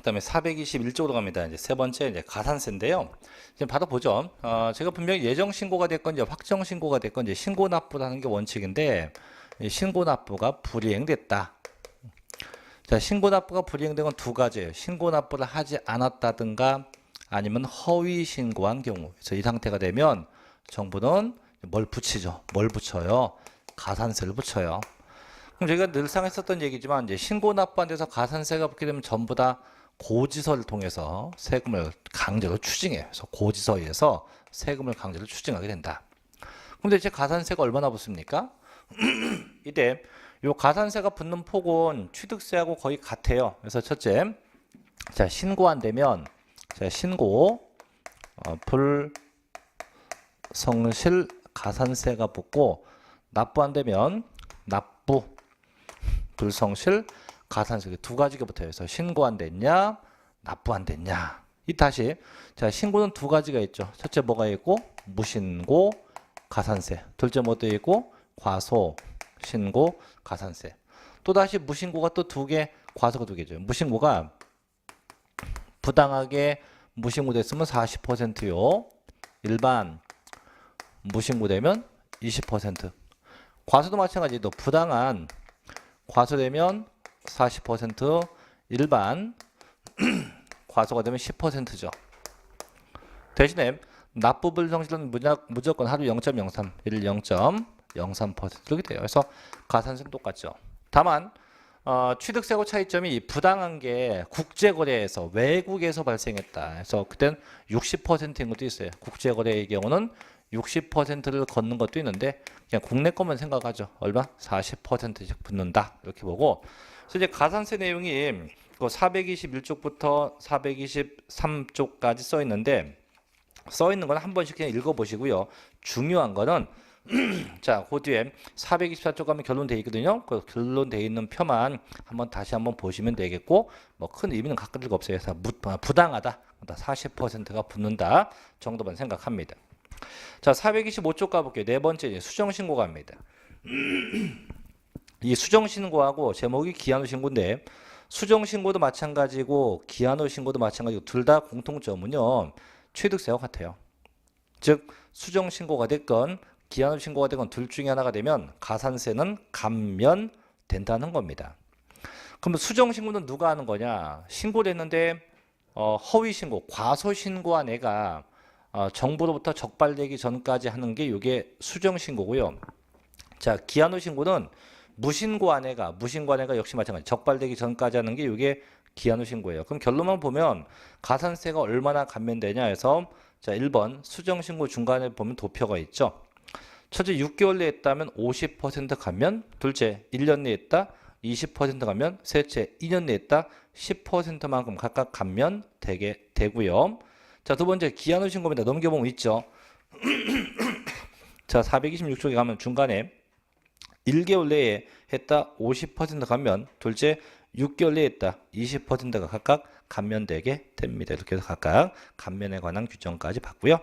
그다음에 421쪽으로 갑니다. 이제 세 번째 이제 가산세인데요. 지금 바로 보죠. 제가 분명히 예정 신고가 됐건 이제 확정 신고가 됐건 이제 신고 납부라는 게 원칙인데 이 신고 납부가 불이행됐다. 자, 신고 납부가 불이행된 건 두 가지예요. 신고 납부를 하지 않았다든가 아니면 허위 신고한 경우. 그래서 이 상태가 되면 정부는 뭘 붙이죠? 뭘 붙여요? 가산세를 붙여요. 그럼 저희가 늘상 했었던 얘기지만 이제 신고 납부한 데서 가산세가 붙게 되면 전부 다 고지서를 통해서 세금을 강제로 추징해요. 그래서 고지서에서 세금을 강제로 추징하게 된다. 근데 이제 가산세가 얼마나 붙습니까? 이때 요 가산세가 붙는 폭은 취득세하고 거의 같아요. 그래서 첫째, 자 신고 안 되면 자 신고 불성실 가산세가 붙고 납부 안 되면 납부 불성실 가산세 두 가지가 붙어요. 그래서 신고 안 됐냐, 납부 안 됐냐. 이 다시 자 신고는 두 가지가 있죠. 첫째 뭐가 있고 무신고 가산세. 둘째 뭐도 있고 과소 신고 가산세. 또 다시 무신고가 또 두 개, 과소가 두 개죠. 무신고가 부당하게 무신고 됐으면 40%요. 일반 무신고 되면 20%. 과소도 마찬가지로 부당한 과소되면 40%, 일반 과소가 되면 10%죠. 대신에 납부 불성실은 무조건 하루 0.03, 일 0.03% 이렇게 돼요. 그래서 가산세는 똑같죠. 다만 취득세하고 차이점이 부당한 게 국제거래에서 외국에서 발생했다. 그래서 그땐 60%인 것도 있어요. 국제거래의 경우는 60%를 걷는 것도 있는데 그냥 국내 것만 생각하죠. 얼마? 40%씩 붙는다. 이렇게 보고 그래서 이제 가산세 내용이 421쪽부터 423쪽까지 써 있는데 써 있는 건 한 번씩 그냥 읽어보시고요. 중요한 거는 자, 그 뒤에 424쪽 가면 결론돼 있거든요. 그 결론돼 있는 표만 다시 한번 보시면 되겠고 뭐 큰 의미는 가까울 거 없어요. 그래서 부당하다. 40%가 붙는다 정도만 생각합니다. 자, 425쪽 가볼게요. 네 번째 이제 수정신고 갑니다. 이 수정신고하고 제목이 기한후 신고인데 수정신고도 마찬가지고 기한후 신고도 마찬가지고 둘 다 공통점은요. 취득세와 같아요. 즉 수정신고가 됐건 기한후 신고가 되건 둘 중에 하나가 되면 가산세는 감면된다는 겁니다. 그럼 수정신고는 누가 하는 거냐? 신고를 했는데 허위신고, 과소신고한 애가 정부로부터 적발되기 전까지 하는 게 이게 수정신고고요. 자, 기한후 신고는 무신고한 애가 역시 마찬가지 적발되기 전까지 하는 게 이게 기한후 신고예요. 그럼 결론만 보면 가산세가 얼마나 감면되냐 해서 자 1번 수정신고 중간에 보면 도표가 있죠. 첫째 6개월 내에 했다면 50% 감면, 둘째 1년 내에 했다 20% 감면, 셋째 2년 내에 했다 10%만큼 각각 감면 되게 되고요. 자, 두 번째 기한후 신고입니다. 넘겨보면 있죠. 자, 426쪽에 가면 중간에 1개월 내에 했다 50% 감면, 둘째 6개월 내에 했다 20%가 각각 감면되게 됩니다. 이렇게 해서 각각 감면에 관한 규정까지 봤고요.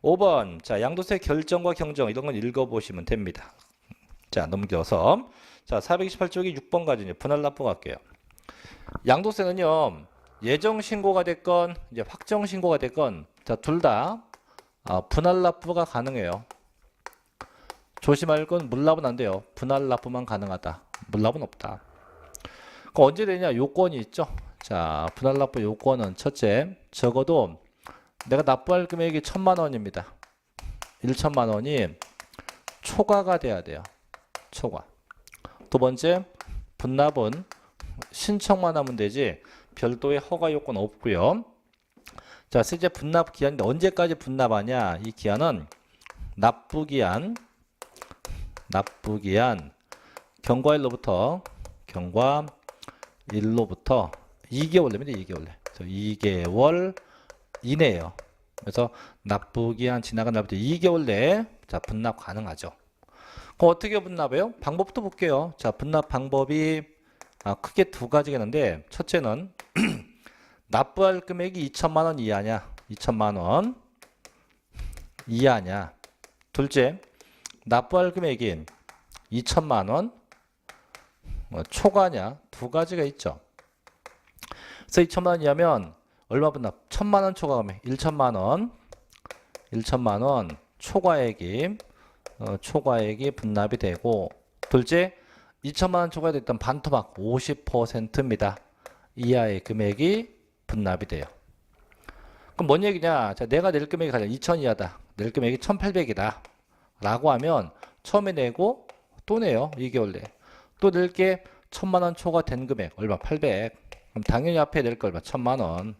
5번 자 양도세 결정과 경정 이런 건 읽어보시면 됩니다. 자 넘겨서 자 428쪽이 6번까지 이제 분할 납부 갈게요. 양도세는요 예정 신고가 됐건 이제 확정 신고가 됐건 자 둘 다 분할 납부가 가능해요. 조심할 건 물납은 안 돼요. 분할 납부만 가능하다. 물납은 없다. 그럼 언제 되냐? 요건이 있죠. 자, 분할 납부 요건은 첫째, 적어도 내가 납부할 금액이 1,000만 원입니다. 1,000만 원이 초과가 돼야 돼요. 초과. 두 번째, 분납은 신청만 하면 되지 별도의 허가 요건 없고요. 자, 실제 분납 기한인데 언제까지 분납하냐? 이 기한은 납부기한 경과일로부터 2개월 내입니다. 2개월 내. 그래서 2개월 이내예요. 그래서 납부기한 지나간 날부터 2개월 내에 자 분납 가능하죠. 그럼 어떻게 분납해요? 방법도 볼게요. 자 분납 방법이 크게 두 가지겠는데 첫째는 납부할 금액이 2천만 원 이하냐? 2천만 원 이하냐? 둘째 납부할 금액이 2천만 원 초과냐? 두 가지가 있죠. 그래서 2천만 원이면 얼마 분납? 1,000만 원 초과금액 1천만 원. 1천만 원 초과액이 분납이 되고, 둘째 2천만 원 초과됐던 반토막 50%입니다. 이하의 금액이 분납이 돼요. 그럼 뭔 얘기냐? 자, 내가 낼 금액이 가장 2천 이하다. 낼 금액이 1,800이다. 라고 하면 처음에 내고 또 내요. 2개월 내에. 또 낼 게 1,000만 원 초과된 금액 얼마? 800. 그럼 당연히 앞에 낼 거 얼마? 1,000만 원.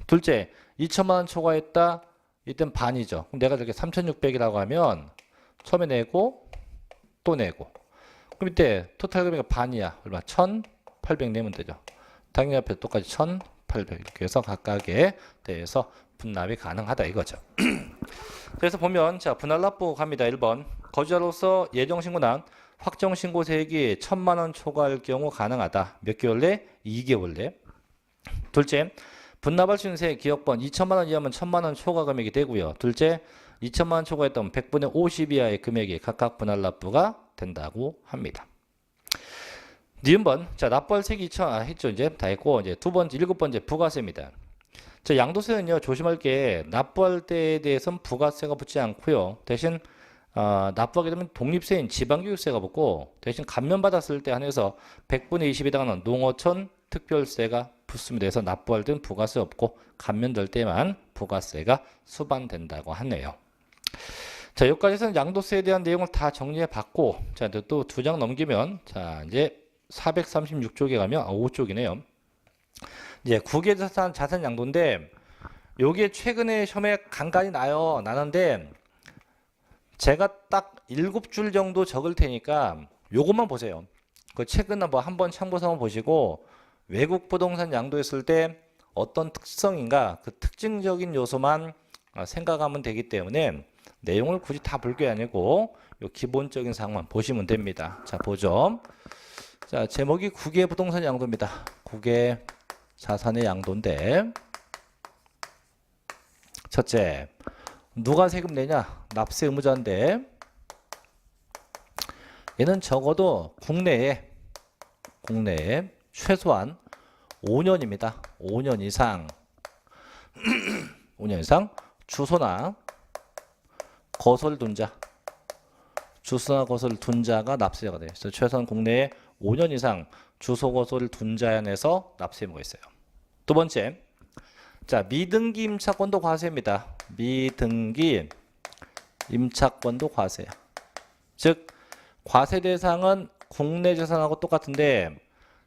둘째 2천만 원 초과했다. 이땐 반이죠. 그럼 내가 저렇게 3,600이라고 하면 처음에 내고 또 내고. 그럼 이때 토탈 금액이 반이야. 얼마? 1,800 내면 되죠. 당연히 앞에 똑같이 1,800 이렇게 해서 각각에 대해서 분납이 가능하다 이거죠. 그래서 보면 자 분할납부 갑니다. 1번 거주자로서 예정신고난 확정신고세액이 1,000만 원 초과할 경우 가능하다. 몇 개월 내? 2개월 내. 둘째 분납할 수 있는 세액 기억번 2천만 원 이하면 1,000만 원 초과 금액이 되고요. 둘째 2천만 원 초과했던 100분의 50 이하의 금액이 각각 분할납부가 된다고 합니다. 니은번 자 납부할 세액이 2천 했죠. 이제 다 했고 이제 두 번째 7번째 부가세입니다. 자 양도세는요 조심할 게 납부할 때에 대해서는 부가세가 붙지 않고요. 대신 납부하게 되면 독립세인 지방교육세가 붙고 대신 감면받았을 때 한해서 100분의 20에 해당하는 농어촌 특별세가 붙습니다. 그래서 납부할 때는 부가세 없고 감면될 때만 부가세가 수반된다고 하네요. 자 여기까지는 양도세에 대한 내용을 다 정리해 봤고 자 또 두 장 넘기면 자 이제 436쪽에 가면 5쪽이네요. 이제 국외자산 자산 양도인데 요게 최근에 시험에 간간히 나는데 제가 딱 7줄 정도 적을 테니까 요것만 보세요. 그 최근에 뭐 한번 참고서만 보시고 외국 부동산 양도했을 때 어떤 특성인가 그 특징적인 요소만 생각하면 되기 때문에 내용을 굳이 다 볼 게 아니고 요 기본적인 사항만 보시면 됩니다. 자 보죠. 자 제목이 국외 부동산 양도입니다. 국외 자산의 양도인데 첫째 누가 세금 내냐? 납세 의무자인데 얘는 적어도 국내에 최소한 5년입니다. 5년 이상 5년 이상 주소나 거소를 둔 자 주소나 거소를 둔 자가 납세자가 돼요. 그래서 최소한 국내에 5년 이상 주소 거소를 둔 자에 한해서 납세 의무가 있어요. 두 번째 자 미등기 임차권도 과세입니다. 미등기 임차권도 과세야. 즉 과세 대상은 국내 재산하고 똑같은데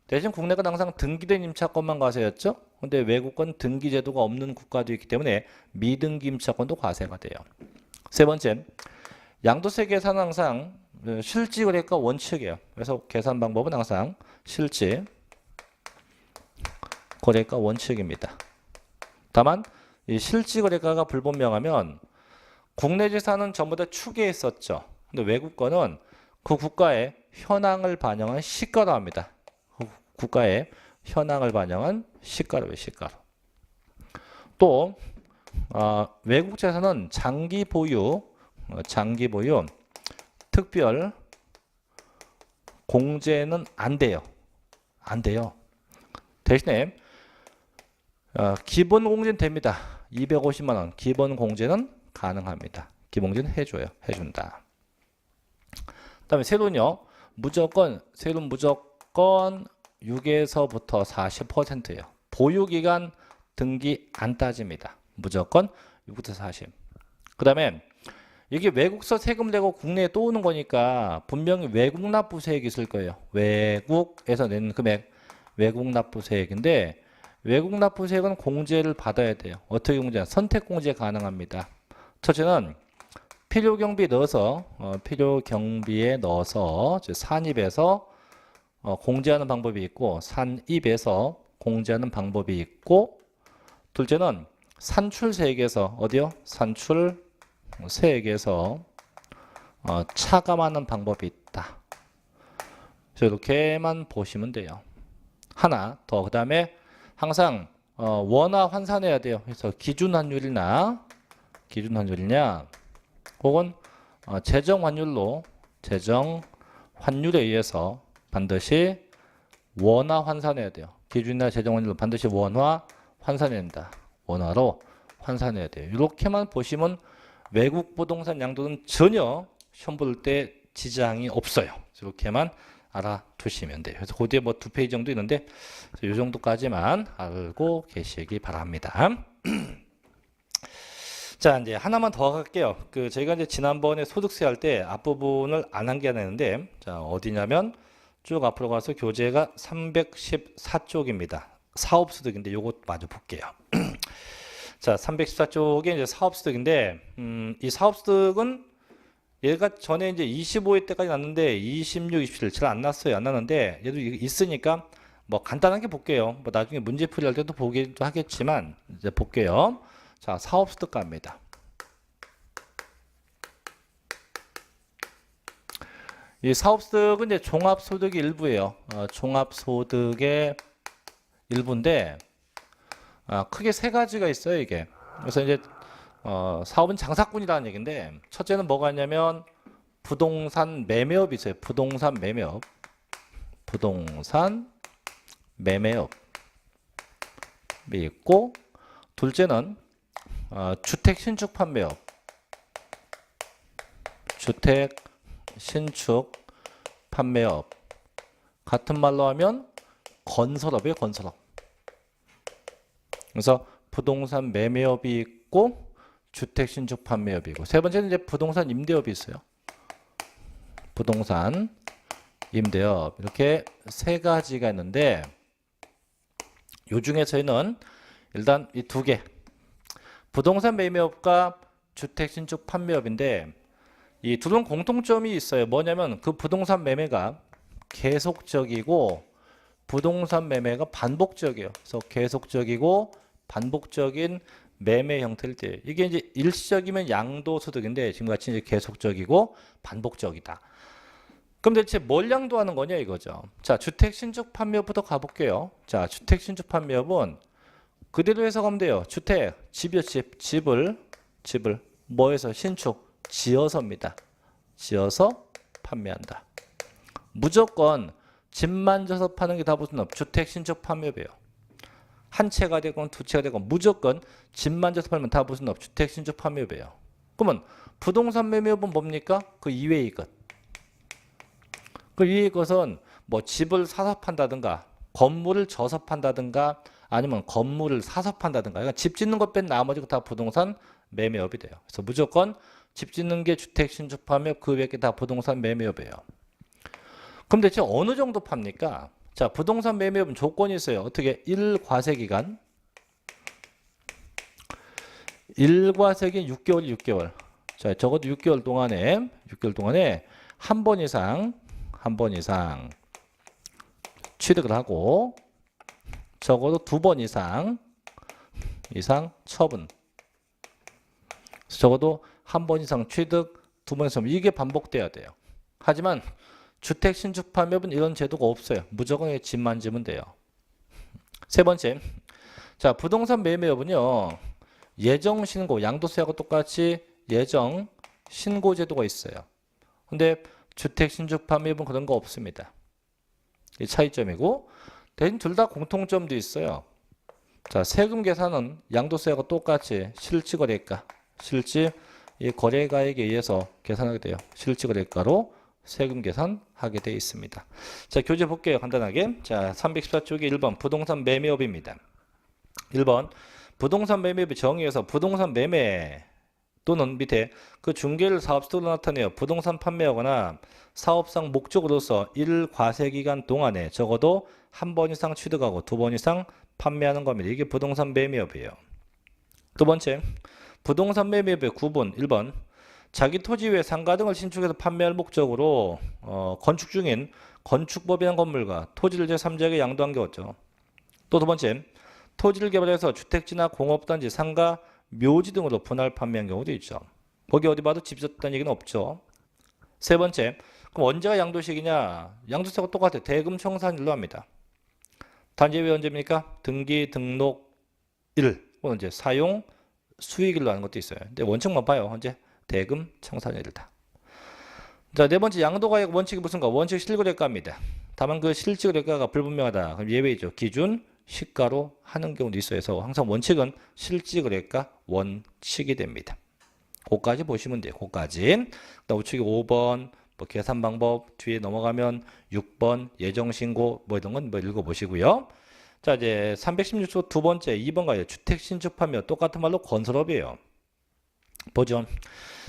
대신 국내 건 항상 등기된 임차권만 과세였죠. 근데 외국 건 등기 제도가 없는 국가도 있기 때문에 미등기 임차권도 과세가 돼요. 세 번째 양도세 계산은 항상 실지 거래가 원칙이에요. 그래서 계산 방법은 항상 실지 거래가 원칙입니다. 다만 이 실지 거래가가 불분명하면 국내 재산은 전부 다 추계했었죠. 근데 외국 거는 그 국가의 현황을 반영한 시가로 합니다. 그 국가의 현황을 반영한 시가로예요. 시가로. 또 외국 재산은 장기 보유 특별 공제는 안 돼요. 대신에 기본 공제는 됩니다. 250만 원 기본 공제는 가능합니다. 기본 공제는 해준다. 그다음에 세로는요. 세로는 무조건 6에서부터 40%예요. 보유기간 등기 안 따집니다. 무조건 6부터 40. 그다음에 이게 외국서 세금 내고 국내에 또 오는 거니까 분명히 외국 납부세액이 있을 거예요. 외국에서 내는 금액 외국 납부세액인데 외국 납부세액은 공제를 받아야 돼요. 어떻게 공제하냐? 선택 공제 가능합니다. 첫째는 필요경비에 넣어서 산입에서 공제하는 방법이 있고 산입에서 공제하는 방법이 있고 둘째는 산출세액에서 어디요? 산출세액에서 차감하는 방법이 있다. 이렇게만 보시면 돼요. 하나 더 그 다음에 항상 원화 환산해야 돼요. 그래서 기준 환율이냐 혹은 재정 환율에 의해서 반드시 원화 환산해야 돼요. 기준이나 재정원료를 반드시 원화 환산해야 된다. 원화로 환산해야 돼요. 이렇게만 보시면 외국 부동산 양도는 전혀 시험 볼 때 지장이 없어요. 이렇게만 알아두시면 돼요. 그래서 그 뒤에 뭐 2페이지 정도 있는데 이 정도까지만 알고 계시기 바랍니다. 자, 이제 하나만 더 할게요. 저희가 이제 지난번에 소득세 할 때 앞부분을 안 한 게 하나 있는데, 자, 어디냐면 쭉 앞으로 가서 교재가 314쪽입니다. 사업소득인데 요거 마저 볼게요. 자, 314쪽에 이제 사업소득인데, 이 사업소득은 얘가 전에 이제 25회 때까지 났는데 26, 27 잘 안 났어요. 안 났는데 얘도 있으니까 뭐 간단하게 볼게요. 뭐 나중에 문제풀이 할 때도 보기도 하겠지만 이제 볼게요. 자, 사업소득 갑니다. 이 사업소득은 이제 종합소득의 일부예요. 종합소득의 일부인데 크게 세 가지가 있어요, 이게. 그래서 이제 사업은 장사꾼이라는 얘기인데 첫째는 뭐가 있냐면 부동산 매매업이 있어요. 부동산 매매업. 부동산 매매업이 있고 둘째는 주택 신축 판매업. 주택 신축 판매업. 같은 말로 하면 건설업이에요, 건설업. 그래서 부동산 매매업이 있고 주택 신축 판매업이고 세 번째는 이제 부동산 임대업이 있어요. 부동산 임대업 이렇게 세 가지가 있는데 요 중에 저희는 일단 이 두 개 부동산 매매업과 주택 신축 판매업인데 이 둘은 공통점이 있어요. 뭐냐면 그 부동산 매매가 계속적이고 부동산 매매가 반복적이에요. 그래서 계속적이고 반복적인 매매 형태일 때 이게 이제 일시적이면 양도소득인데 지금같이 이제 계속적이고 반복적이다. 그럼 대체 뭘 양도하는 거냐 이거죠. 자, 주택 신축 판매업부터 가볼게요. 자, 주택 신축 판매업은 그대로 해석하면 돼요. 주택, 집이요, 집을 뭐해서 신축, 지어서입니다. 지어서 판매한다. 무조건 집만 져서 파는 게 다 무슨 주택 신축 판매업이에요. 한 채가 되건 두 채가 되건 무조건 집만 져서 팔면 다 무슨 주택 신축 판매업이에요. 그러면 부동산 매매업은 뭡니까? 그 이외의 것. 그 이외의 것은 뭐 집을 사서 판다든가 건물을 져서 판다든가 아니면 건물을 사서 판다든가 그러니까 집 짓는 것 뺀 나머지가 다 부동산 매매업이 돼요. 그래서 무조건 집 짓는 게 주택 신축 판매업 그 외에 다 부동산 매매업이에요. 그럼 대체 어느 정도 팝니까? 자, 부동산 매매업은 조건이 있어요. 어떻게? 1과세기간. 1과세기 6개월. 자, 적어도 6개월 동안에 한 번 이상 취득을 하고 적어도 2번 이상 처분. 적어도 한 번 이상 취득, 2번 이상 이게 반복돼야 돼요. 하지만 주택 신축 판매업은 이런 제도가 없어요. 무조건 집만 지면 돼요. 세 번째, 자 부동산 매매업은요 예정 신고, 양도세하고 똑같이 예정 신고 제도가 있어요. 근데 주택 신축 판매업은 그런 거 없습니다. 이 차이점이고 대신 둘 다 공통점도 있어요. 자 세금 계산은 양도세하고 똑같이 실지거래가, 실지 이 거래가액에 의해서 계산하게 돼요. 실지거래가로 세금 계산하게 되어 있습니다. 자, 교재 볼게요. 간단하게. 자, 314쪽에 1번 부동산 매매업입니다. 1번 부동산 매매업의 정의에서 부동산 매매 또는 밑에 그 중개를 사업소득으로 나타내어 부동산 판매하거나 사업상 목적으로서 1과세기간 동안에 적어도 한 번 이상 취득하고 2번 이상 판매하는 겁니다. 이게 부동산 매매업이에요. 두 번째, 부동산 매매업의 구분 1번 자기 토지 외 상가 등을 신축해서 판매할 목적으로 건축 중인 건축법이란 건물과 토지를 제3자에게 양도한 경우죠. 또 두 번째, 토지를 개발해서 주택지나 공업단지, 상가, 묘지 등으로 분할 판매한 경우도 있죠. 거기 어디 봐도 집 졌다는 얘기는 없죠. 세 번째, 그럼 언제가 양도식이냐? 양도세가 똑같아요. 대금 청산일로 합니다. 단지 왜 언제입니까? 등기, 등록 일, 언제 사용, 수익일로 하는 것도 있어요. 근데 원칙만 봐요. 언제? 대금 청산일이다. 자, 네 번째 양도가액 원칙이 무슨가? 원칙 실거래가입니다. 다만 그 실질거래가가 불분명하다. 그럼 예외이죠. 기준 시가로 하는 경우도 있어요. 그래서 항상 원칙은 실질거래가 원칙이 됩니다. 그거까지 보시면 돼요. 그거까지. 우측에 5번 뭐 계산 방법 뒤에 넘어가면 6번 예정신고 뭐 이런 건 뭐 읽어보시고요. 자, 이제 316조 두 번째 2번가요. 주택 신축 판매 똑같은 말로 건설업이에요. 보죠.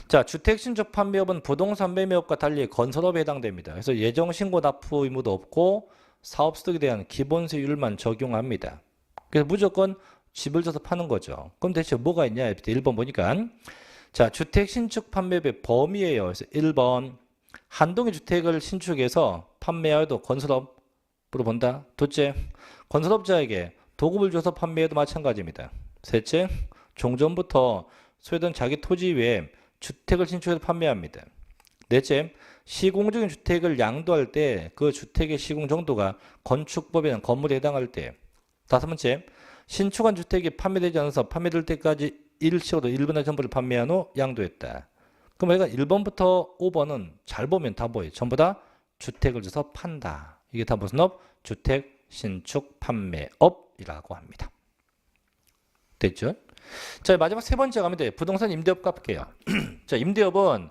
자, 주택 신축 판매업은 부동산 매매업과 달리 건설업에 해당됩니다. 그래서 예정신고 납부 의무도 없고 사업소득에 대한 기본세율만 적용합니다. 그래서 무조건 집을 져서 파는 거죠. 그럼 대체 뭐가 있냐? 1번 보니까 자, 주택 신축 판매업의 범위예요. 그래서 1번 한 동의 주택을 신축해서 판매하여도 건설업으로 본다. 둘째, 건설업자에게 도급을 줘서 판매해도 마찬가지입니다. 셋째, 종전부터 소유된 자기 토지 외에 주택을 신축해서 판매합니다. 넷째, 시공적인 주택을 양도할 때 그 주택의 시공 정도가 건축법에는 건물에 해당할 때. 다섯 번째, 신축한 주택이 판매되지 않아서 판매될 때까지 일시로도 1분의 전부를 판매한 후 양도했다. 그럼 우리가 1번부터 5번은 잘 보면 다 보여요. 전부 다 주택을 줘서 판다. 이게 다 무슨 업? 주택 신축 판매업이라고 합니다. 됐죠? 자, 마지막 세 번째 가면 돼요. 부동산 임대업 값게요. 자, 임대업은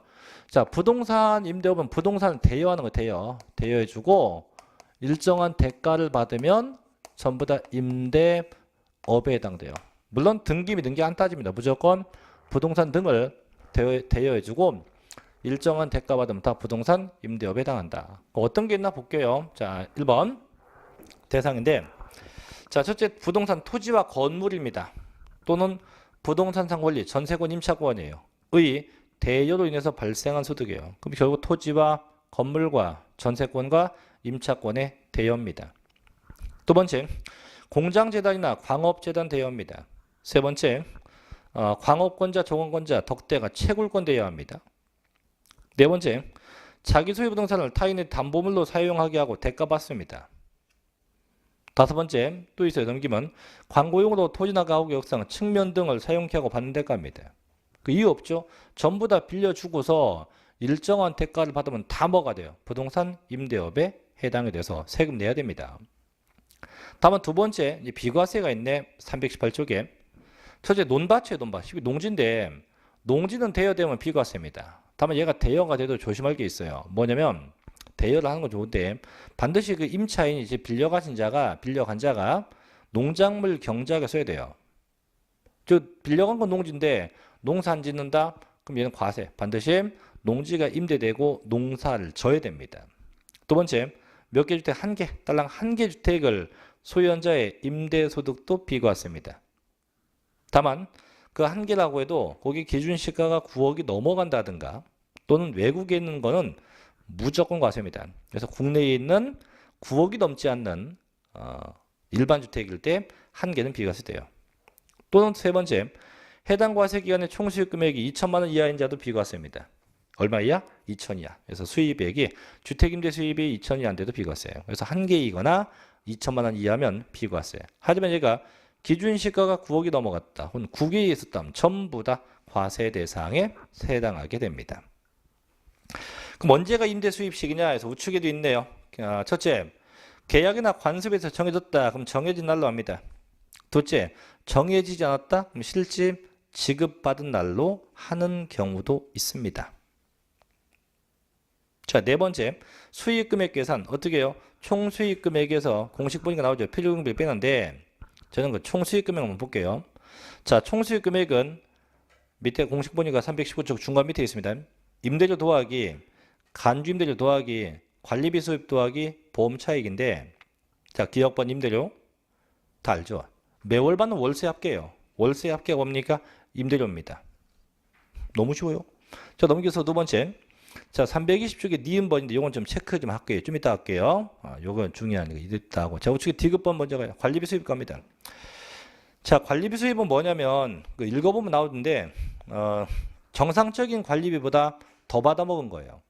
자, 부동산 임대업은 부동산을 대여하는 거 대여해주고 일정한 대가를 받으면 전부 다 임대업에 해당돼요. 물론 등기 등기 안 따집니다. 무조건 부동산 등을 대여해주고 일정한 대가 받으면 다 부동산 임대업에 해당한다. 어떤 게 있나 볼게요. 자, 1번 대상인데 자, 첫째 부동산 토지와 건물입니다. 또는 부동산상 권리, 전세권 임차권이에요. 의 대여로 인해서 발생한 소득이에요. 그럼 결국 토지와 건물과 전세권과 임차권의 대여입니다. 두 번째, 공장재단이나 광업재단 대여입니다. 세 번째, 광업권자, 정원권자, 덕대가 채굴권 대여합니다. 네 번째, 자기 소유 부동산을 타인의 담보물로 사용하게 하고 대가 받습니다. 다섯 번째, 또 있어요. 넘기면 광고용으로 토지나 가옥의 역상, 측면 등을 사용케 하고 받는 대가입니다. 그 이유 없죠? 전부 다 빌려주고서 일정한 대가를 받으면 다 뭐가 돼요? 부동산 임대업에 해당이 돼서 세금 내야 됩니다. 다만 두 번째, 비과세가 있네. 318쪽에. 첫째, 논밭이에요. 논밭. 농지인데 농지는 대여되면 비과세입니다. 다만 얘가 대여가 돼도 조심할 게 있어요. 뭐냐면 대여를 하는 건 좋은데 반드시 그 임차인이 이제 빌려간 자가 농작물 경작에 써야 돼요. 저 빌려간 건 농지인데 농사 안 짓는다? 그럼 얘는 과세. 반드시 농지가 임대되고 농사를 져야 됩니다. 두 번째, 몇 개 주택? 한 개. 딸랑 한 개 주택을 소유한 자의 임대소득도 비과세입니다. 다만 그 한 개라고 해도 거기 기준 시가가 9억이 넘어간다든가 또는 외국에 있는 거는 무조건 과세입니다. 그래서 국내에 있는 9억이 넘지 않는 일반 주택일 때 한 개는 비과세돼요. 또는 세 번째, 해당 과세 기간의 총 수익 금액이 2천만 원 이하인 자도 비과세입니다. 얼마 이하? 2천 이하. 그래서 수입액이 주택임대 수입이 2천이 안 돼도 비과세예요. 그래서 한 개이거나 2천만 원 이하면 비과세. 하지만 얘가 기준 시가가 9억이 넘어갔다. 혹은 9개에 있었다면 전부 다 과세 대상에 해당하게 됩니다. 그럼 언제가 임대 수입식이냐 해서 우측에도 있네요. 첫째, 계약이나 관습에서 정해졌다. 그럼 정해진 날로 합니다. 둘째, 정해지지 않았다. 그럼 실질 지급받은 날로 하는 경우도 있습니다. 자, 네 번째, 수익금액 계산 어떻게 해요? 총 수익금액에서 공식 보니까 나오죠. 필요금액 빼는데 저는 그 총 수익금액 한번 볼게요. 자, 총 수익금액은 밑에 공식 보니까 319쪽 중간 밑에 있습니다. 임대료 더하기 간주임대료 더하기 관리비 수입 더하기 보험 차익인데 자, 기억번 임대료 다 알죠? 매월 받는 월세 합계예요. 월세 합계가 뭡니까? 임대료입니다. 너무 쉬워요. 자, 넘겨서 두 번째. 자, 320쪽에 니은번인데 요건 좀 체크 좀 할게요. 좀 이따 할게요. 요건 중요한 거 이따 하고. 자, 우측에 디귿번 먼저 가요. 관리비 수입 갑니다. 자, 관리비 수입은 뭐냐면 그 읽어보면 나오는데 정상적인 관리비보다 더 받아먹은 거예요.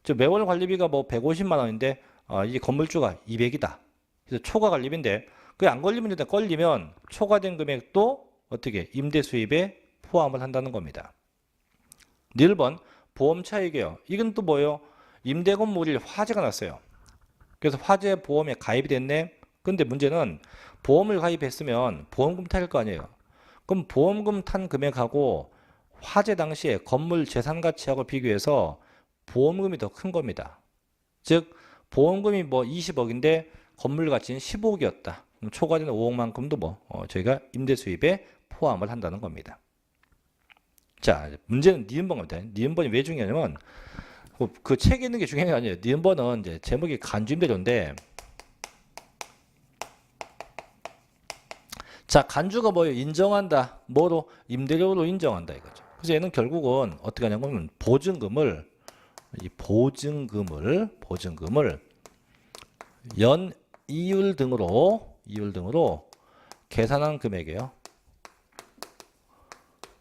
저 매월 관리비가 뭐 150만 원인데 이 건물주가 200이다. 그래서 초과 관리비인데 그게 안 걸리면 일단 걸리면 초과된 금액도 어떻게 임대 수입에 포함을 한다는 겁니다. 1번 보험 차익이에요. 이건 또 뭐예요? 임대 건물이 화재가 났어요. 그래서 화재 보험에 가입이 됐네. 근데 문제는 보험을 가입했으면 보험금 탈 거 아니에요. 그럼 보험금 탄 금액하고 화재 당시에 건물 재산 가치하고 비교해서 보험금이 더 큰 겁니다. 즉 보험금이 뭐 20억인데 건물 가치는 15억이었다. 초과되는 5억만큼도 저희가 임대 수입에 포함을 한다는 겁니다. 자, 문제는 니은번입니다. 니은번이 왜 중요하냐면 그 책에 있는 게 중요한 게 아니에요. 니은번은 이제 제목이 간주임대료인데, 자, 간주가 뭐예요? 인정한다. 뭐로? 임대료로 인정한다 이거죠. 그래서 얘는 결국은 어떻게 하냐면 보증금을 연 이율 등으로 계산한 금액이에요.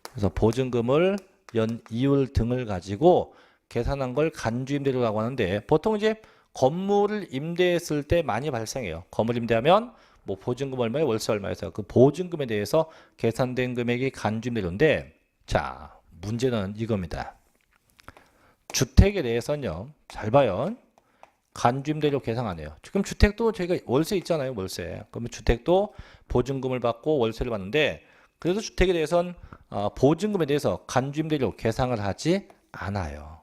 그래서 보증금을 연 이율 등을 가지고 계산한 걸 간주임대료라고 하는데, 보통 이제 건물을 임대했을 때 많이 발생해요. 건물 임대하면 뭐 보증금 얼마에 월세 얼마에서 그 보증금에 대해서 계산된 금액이 간주임대료인데, 자, 문제는 이겁니다. 주택에 대해서는요, 잘 봐요. 간주임대료 계산 안 해요. 지금 주택도 저희가 월세 있잖아요, 월세. 그러면 주택도 보증금을 받고 월세를 받는데, 그래도 주택에 대해서는 보증금에 대해서 간주임대료 계산을 하지 않아요.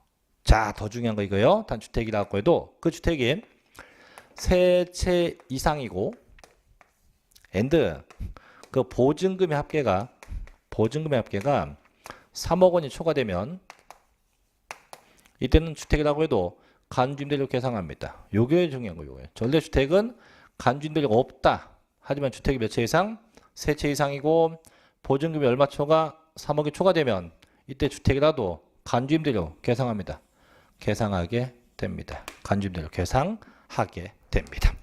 자, 더 중요한 거 이거요. 단주택이라고 해도 그 주택이 세 채 이상이고 and 그 보증금의 합계가 3억 원이 초과되면 이때는 주택이라고 해도 간주임대료 계산합니다. 요게 중요한 거예요. 전래 주택은 간주임대료가 없다. 하지만 주택이 몇 채 이상? 세 채 이상이고 보증금이 얼마 초과? 3억이 초과되면 이때 주택이라도 간주임대료 계산합니다. 계산하게 됩니다. 간주임대료 계산하게 됩니다.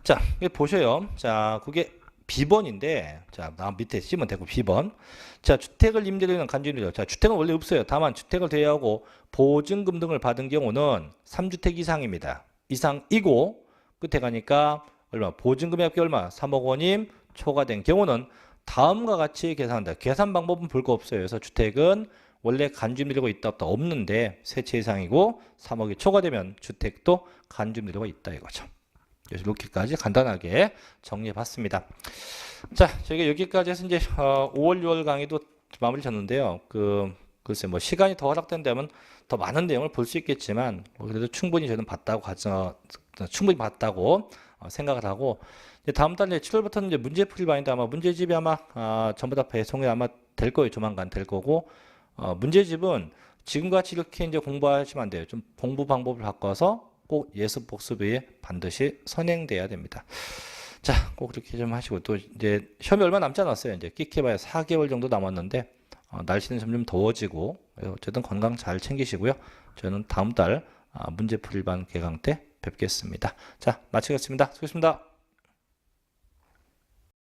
자, 이게 보셔요. 자, 그게 B번인데, 자, 밑에 C면 되고 B번. 자, 주택을 임대료는 간주임대료. 자, 주택은 원래 없어요. 다만 주택을 대여하고 보증금 등을 받은 경우는 3주택 이상입니다. 이상이고 끝에 가니까 얼마? 보증금의 합계 얼마? 3억 원이 초과된 경우는 다음과 같이 계산한다. 계산 방법은 별거 없어요. 그래서 주택은 원래 간주임대료가 있다 없다 없는데 세 채 이상이고 3억이 초과되면 주택도 간주임대료가 있다 이거죠. 그래서 이렇게까지 간단하게 정리해봤습니다. 자, 저희가 여기까지 해서 이제 5월, 6월 강의도 마무리 졌는데요. 글쎄 뭐 시간이 더 허락된다면 더 많은 내용을 볼 수 있겠지만 그래도 충분히 저는 봤다고 생각을 하고, 이제 다음 달 7월부터는 이제 문제풀이 반인데 아마 문제집이 아마 전부 다 배송이 아마 될 거예요. 조만간 될 거고, 문제집은 지금같이 이렇게 이제 공부하시면 안 돼요. 좀 공부 방법을 바꿔서 꼭 예습 복습에 반드시 선행돼야 됩니다. 자, 꼭 그렇게 좀 하시고, 또 이제 시험이 얼마 남지 않았어요. 이제 끼케봐야 4개월 정도 남았는데 날씨는 점점 더워지고 어쨌든 건강 잘 챙기시고요. 저는 다음 달 문제풀이반 개강 때 뵙겠습니다. 자, 마치겠습니다. 수고했습니다.